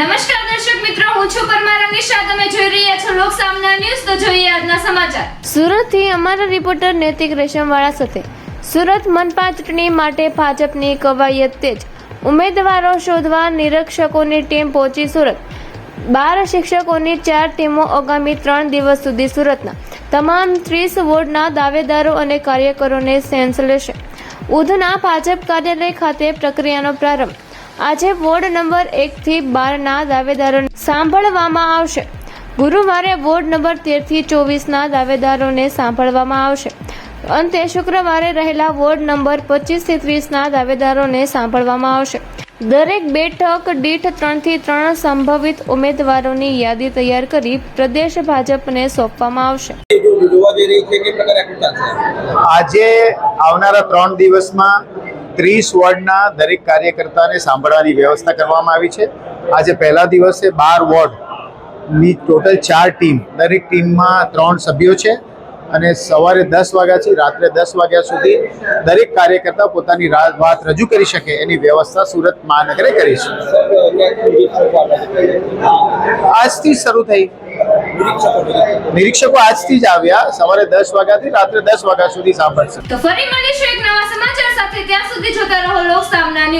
નમસ્કાર દર્શક મિત્રો, હું છું પરમાર અનિશા. તમે જોઈ રહ્યા છો લોક સામના ન્યૂઝ. તો જોઈએ આજના સમાચાર. સુરતથી અમારા રિપોર્ટર નૈતિક રેશમવાળા સાથે. સુરત મનપા ચૂંટણી માટે ભાજપની કવાયત તેજ. ઉમેદવારો શોધવા નિરીક્ષકોની ટીમ પહોંચી સુરત. 12 શિક્ષકોની 4 ટીમો આગામી 3 દિવસ સુધી સુરતના તમામ 30 વોર્ડના દાવેદારો અને કાર્યકરોને સેન્સ લેશે. ઉધના ભાજપ કાર્યાલય ખાતે પ્રક્રિયાનો પ્રારંભ. આજે વોર્ડ નંબર 1 થી 12 ના દાવેદારોને સાંભળવામાં આવશે. ગુરુવારે વોર્ડ નંબર 13 થી 24 ના દાવેદારોને સાંભળવામાં આવશે. અંતે શુક્રવારે રહેલા વોર્ડ નંબર 25 થી 30 ના દાવેદારોને સાંભળવામાં આવશે. દરેક બેઠક દીઠ 3 થી 3 સંભવિત ઉમેદવારોની યાદી તૈયાર કરી પ્રદેશ ભાજપને સોંપવામાં આવશે. આજે આવનારા 3 દિવસમાં 30 વોર્ડના દરેક કાર્યકર્તાને સાંભળવાની વ્યવસ્થા કરવામાં આવી છે. આજે પહેલા દિવસે 12 વોર્ડની ટોટલ 4 ટીમ, દરેક ટીમમાં 3 સભ્યો છે અને સવારે 10 વાગ્યાથી રાત્રે 10 વાગ્યા સુધી દરેક કાર્યકર્તા પોતાની વાત રજૂ કરી શકે એની વ્યવસ્થા સુરત મહાનગરે કરી છે. આજથી શરૂ થઈ. નિરીક્ષકો આજથી જ આવ્યા. સવારે 10 વાગ્યાથી રાત્રે 10 વાગ્યા સુધી સાંભળશે. તો ફરી મળીશું એક નવા સમાચાર સાથે. ત્યાં સુધી જોતા રહો લોક સામના ન્યૂઝ.